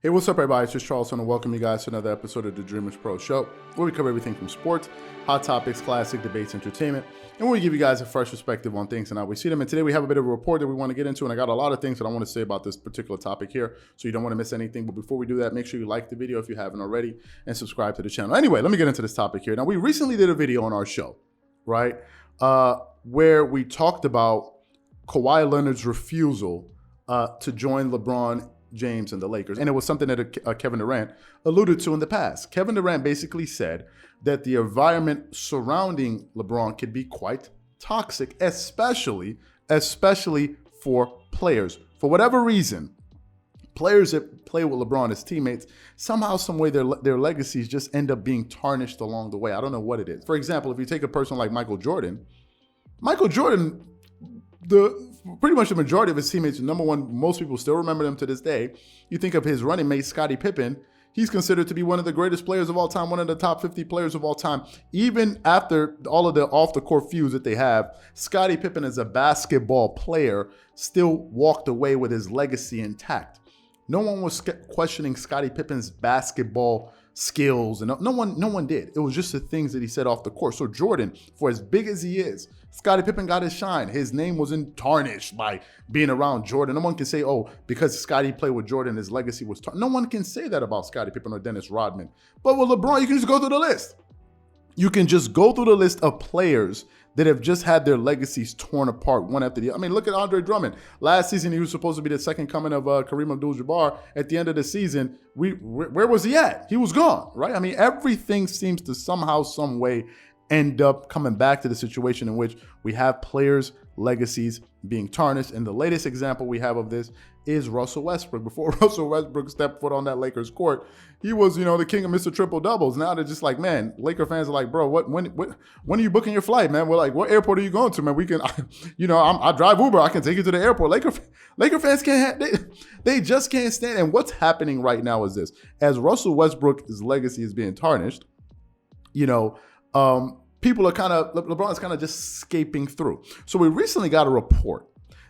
Hey, what's up, everybody? It's just Charleston, and welcome you guys to another episode of the Dreamerspro Show, where we cover everything from sports, hot topics, classic debates, entertainment, and we give you guys a fresh perspective on things and how we see them. And today we have a bit of a report that we want to get into, and I got a lot of things that I want to say about this particular topic here, so you don't want to miss anything. But before we do that, make sure you like the video if you haven't already, and subscribe to the channel. Anyway, let me get into this topic here. Now, we recently did a video on our show, right, where we talked about Kawhi Leonard's refusal to join LeBron James and the Lakers. And it was something that Kevin Durant alluded to in the past. Kevin Durant basically said that the environment surrounding LeBron could be quite toxic, especially for players. For whatever reason, players that play with LeBron as teammates, somehow, some way, their legacies just end up being tarnished along the way. I don't know what it is. For example, if you take a person like Michael Jordan, pretty much the majority of his teammates, number one, most people still remember them to this day. You think of his running mate, Scottie Pippen. He's considered to be one of the greatest players of all time, one of the top 50 players of all time. Even after all of the off-the-court feuds that they have, Scottie Pippen as a basketball player still walked away with his legacy intact. No one was questioning Scottie Pippen's basketball skills, and no one did. It was just the things that he said off the court. So Jordan, for as big as he is, Scottie Pippen got his shine. His name wasn't tarnished by being around Jordan. No one can say, oh, because Scottie played with Jordan, his legacy was tarnished. No one can say that about Scottie Pippen or Dennis Rodman. But with LeBron, you can just go through the list. You can just go through the list of players that have just had their legacies torn apart one after the other. I mean, look at Andre Drummond. Last season, he was supposed to be the second coming of Kareem Abdul-Jabbar. At the end of the season, where was he at? He was gone, right? I mean, everything seems to somehow, some way end up coming back to the situation in which we have players' legacies being tarnished. And the latest example we have of this is Russell Westbrook. Before Russell Westbrook stepped foot on that Lakers court, he was, the king of Mr. Triple Doubles. Now they're just like, man, Laker fans are like, bro, when are you booking your flight, man? We're like, what airport are you going to, man? We can, I drive Uber. I can take you to the airport. Laker fans can't, they just can't stand. And what's happening right now is this: as Russell Westbrook's legacy is being tarnished, people are LeBron's kind of just escaping through. So we recently got a report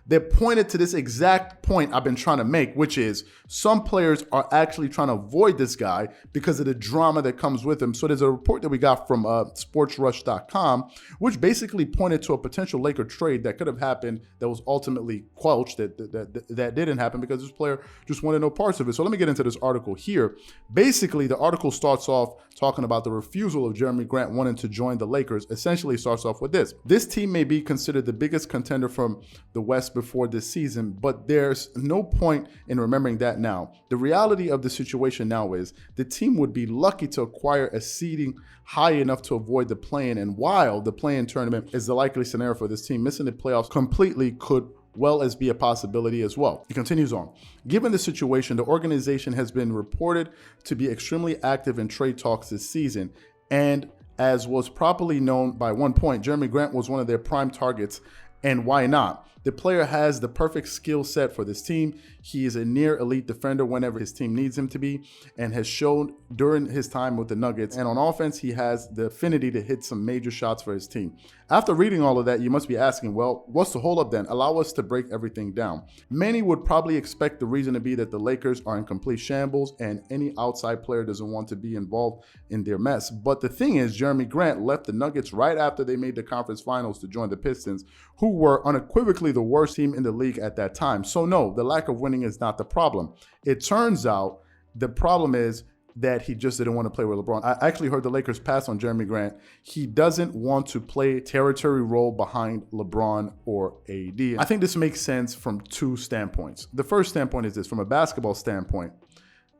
that pointed to this exact point I've been trying to make, which is some players are actually trying to avoid this guy because of the drama that comes with him. So there's a report that we got from sportsrush.com, which basically pointed to a potential Laker trade that could have happened that was ultimately quelched, that didn't happen because this player just wanted no parts of it. So let me get into this article here. Basically, the article starts off talking about the refusal of Jerami Grant wanting to join the Lakers. Essentially starts off with this: this team may be considered the biggest contender from the West before this season, but there's no point in remembering that now. The reality of the situation now is the team would be lucky to acquire a seeding high enough to avoid the play-in, and while the play-in tournament is the likely scenario for this team, missing the playoffs completely could well as be a possibility as well. He continues on. Given the situation, the organization has been reported to be extremely active in trade talks this season, and as was properly known by one point, Jerami Grant was one of their prime targets. And why not? The player has the perfect skill set for this team. He is a near elite defender whenever his team needs him to be, and has shown during his time with the Nuggets. And on offense, he has the affinity to hit some major shots for his team. After reading all of that, you must be asking, well, what's the holdup then? Allow us to break everything down. Many would probably expect the reason to be that the Lakers are in complete shambles and any outside player doesn't want to be involved in their mess. But the thing is, Jerami Grant left the Nuggets right after they made the conference finals to join the Pistons, who were unequivocally the worst team in the league at that time. So no, the lack of winning is not the problem. It turns out the problem is that he just didn't want to play with LeBron. I actually heard the Lakers pass on Jerami Grant. He doesn't want to play territory role behind LeBron or AD. I think this makes sense from two standpoints. The first standpoint is this: from a basketball standpoint,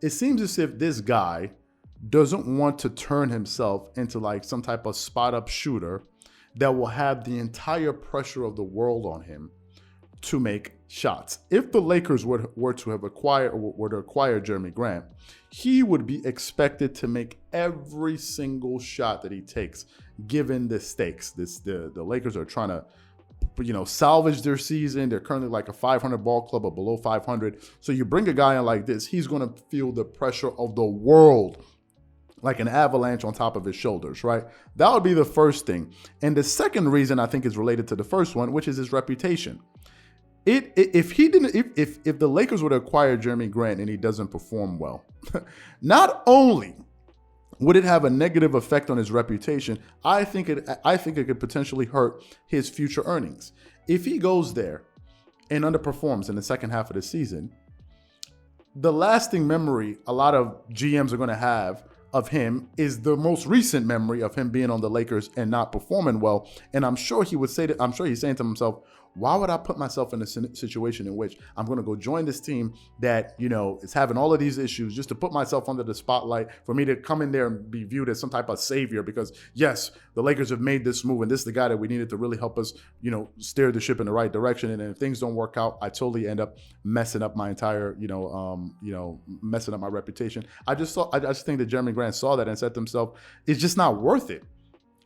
it seems as if this guy doesn't want to turn himself into like some type of spot-up shooter that will have the entire pressure of the world on him to make shots. If the Lakers were to acquire Jerami Grant, he would be expected to make every single shot that he takes, given the stakes. The Lakers are trying to salvage their season. They're currently like a 500 ball club or below 500. So you bring a guy in like this, he's going to feel the pressure of the world like an avalanche on top of his shoulders, right? That would be the first thing. And the second reason I think is related to the first one, which is his reputation. If the Lakers would acquire Jerami Grant and he doesn't perform well, not only would it have a negative effect on his reputation, I think it could potentially hurt his future earnings. If he goes there and underperforms in the second half of the season, the lasting memory a lot of GMs are going to have of him is the most recent memory of him being on the Lakers and not performing well. And I'm sure he's saying to himself, why would I put myself in a situation in which I'm going to go join this team that, is having all of these issues just to put myself under the spotlight, for me to come in there and be viewed as some type of savior because, yes, the Lakers have made this move and this is the guy that we needed to really help us, steer the ship in the right direction. And if things don't work out, I totally end up messing up my entire, messing up my reputation. I just think that Jerami Grant saw that and said to himself, it's just not worth it.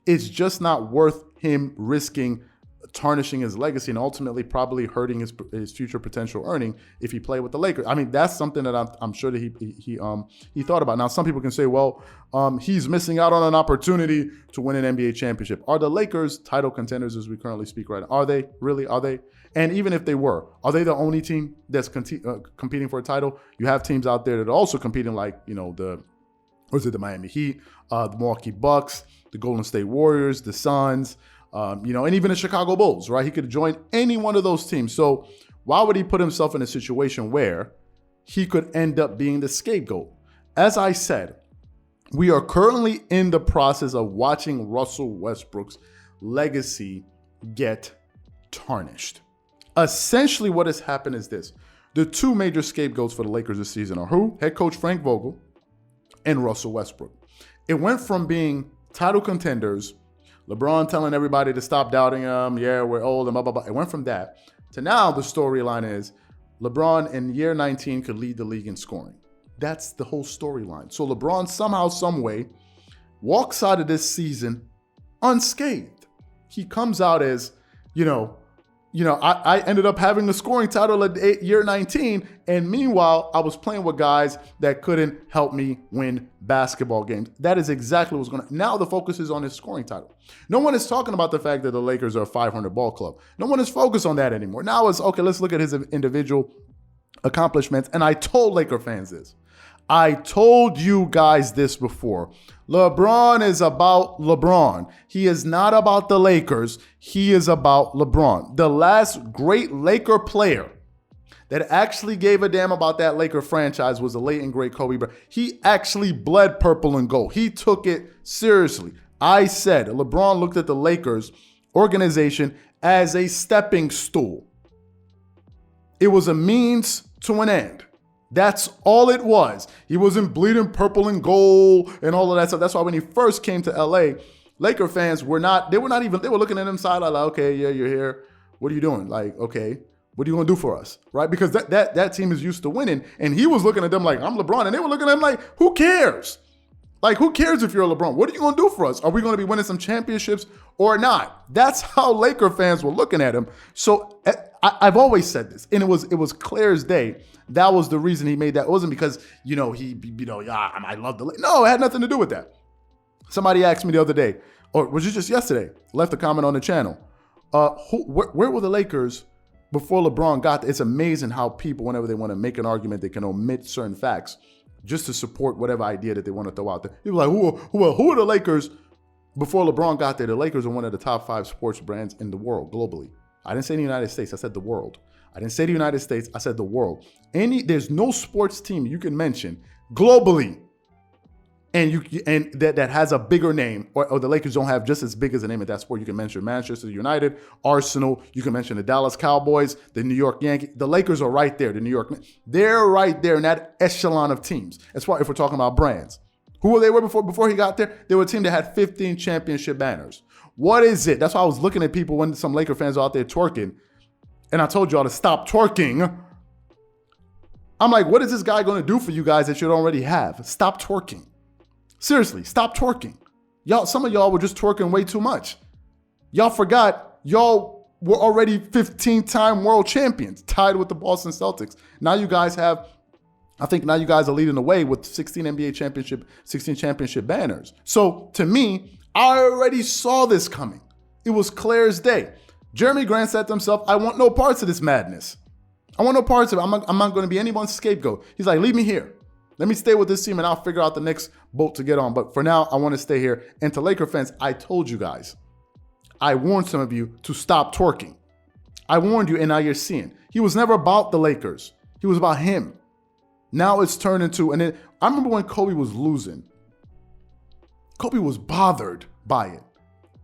It's just not worth him risking tarnishing his legacy and ultimately probably hurting his future potential earning if he played with the Lakers. I mean, that's something that I'm sure that he thought about. Now, some people can say, well, he's missing out on an opportunity to win an NBA championship. Are the Lakers title contenders as we currently speak right now? Are they? Really? Are they? And even if they were, are they the only team that's competing for a title? You have teams out there that are also competing, like, the Miami Heat, the Milwaukee Bucks, the Golden State Warriors, the Suns, and even the Chicago Bulls, right? He could join any one of those teams. So why would he put himself in a situation where he could end up being the scapegoat? As I said, we are currently in the process of watching Russell Westbrook's legacy get tarnished. Essentially what has happened is this. The two major scapegoats for the Lakers this season are who? Head coach Frank Vogel and Russell Westbrook. It went from being title contenders, LeBron telling everybody to stop doubting him, yeah, we're old, and blah, blah, blah. It went from that to now the storyline is LeBron in year 19 could lead the league in scoring. That's the whole storyline. So LeBron somehow, some way, walks out of this season unscathed. He comes out as, I ended up having the scoring title at year 19, and meanwhile, I was playing with guys that couldn't help me win basketball games. That is exactly what's going to. Now the focus is on his scoring title. No one is talking about the fact that the Lakers are a 500 ball club. No one is focused on that anymore. Now it's, okay, let's look at his individual accomplishments. And I told Laker fans this. I told you guys this before. LeBron is about LeBron. He is not about the Lakers. He is about LeBron. The last great Laker player that actually gave a damn about that Laker franchise was the late and great Kobe Bryant. He actually bled purple and gold. He took it seriously. I said LeBron looked at the Lakers organization as a stepping stool. It was a means to an end. That's all it was. He wasn't bleeding purple and gold and all of that stuff. That's why when he first came to LA, Laker fans were looking at him side like, okay, yeah, you're here. What are you doing? Like, okay, what are you going to do for us? Right? Because that team is used to winning. And he was looking at them like, I'm LeBron. And they were looking at him like, who cares? Like, who cares if you're LeBron? What are you going to do for us? Are we going to be winning some championships or not? That's how Laker fans were looking at him. So I've always said this, and it was clear as day. That was the reason he made that. It wasn't because, I love the Lakers. No, it had nothing to do with that. Somebody asked me the other day, or was it just yesterday, left a comment on the channel. Where were the Lakers before LeBron got there? It's amazing how people, whenever they want to make an argument, they can omit certain facts just to support whatever idea that they want to throw out there. People are like, who are the Lakers before LeBron got there? The Lakers are one of the top 5 sports brands in the world globally. I didn't say the United States, I said the world. I didn't say the United States, I said the world. There's no sports team you can mention globally and that has a bigger name, or the Lakers don't have just as big as a name at that sport. You can mention Manchester United, Arsenal, you can mention the Dallas Cowboys, the New York Yankees. The Lakers are right there, the New York, they're right there in that echelon of teams. That's why if we're talking about brands. Who they were before he got there? They were a team that had 15 championship banners. What is it? That's why I was looking at people when some Laker fans are out there twerking, and I told y'all to stop twerking. I'm like, what is this guy going to do for you guys that you don't already have? Stop twerking. Seriously, stop twerking. Y'all, some of y'all were just twerking way too much. Y'all forgot y'all were already 15-time world champions, tied with the Boston Celtics. Now you guys are leading the way with 16 championship banners. So to me, I already saw this coming. It was clear as day. Jerami Grant said to himself, I want no parts of this madness. I want no parts of it. I'm not going to be anyone's scapegoat. He's like, leave me here. Let me stay with this team and I'll figure out the next boat to get on. But for now, I want to stay here. And to Laker fans, I told you guys. I warned some of you to stop twerking. I warned you and now you're seeing. He was never about the Lakers. He was about him. Now it's turned into, and then I remember when Kobe was losing. Kobe was bothered by it.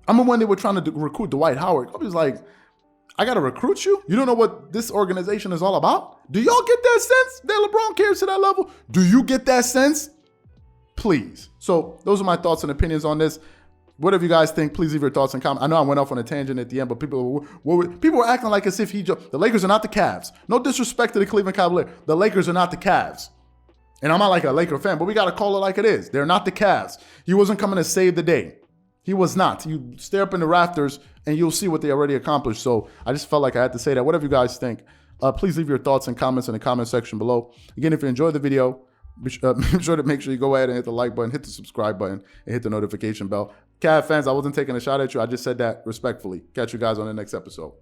I remember when they were trying to recruit Dwight Howard. Kobe was like, I got to recruit you? You don't know what this organization is all about? Do y'all get that sense that LeBron cares to that level? Do you get that sense? Please. So those are my thoughts and opinions on this. Whatever you guys think, please leave your thoughts and comments. I know I went off on a tangent at the end, but people were acting like as if the Lakers are not the Cavs. No disrespect to the Cleveland Cavaliers. The Lakers are not the Cavs. And I'm not like a Laker fan, but we got to call it like it is. They're not the Cavs. He wasn't coming to save the day. He was not. You stare up in the rafters and you'll see what they already accomplished. So I just felt like I had to say that. Whatever you guys think, please leave your thoughts and comments in the comment section below. Again, if you enjoyed the video, be sure to make sure you go ahead and hit the like button, hit the subscribe button, and hit the notification bell. Cav fans, I wasn't taking a shot at you. I just said that respectfully. Catch you guys on the next episode.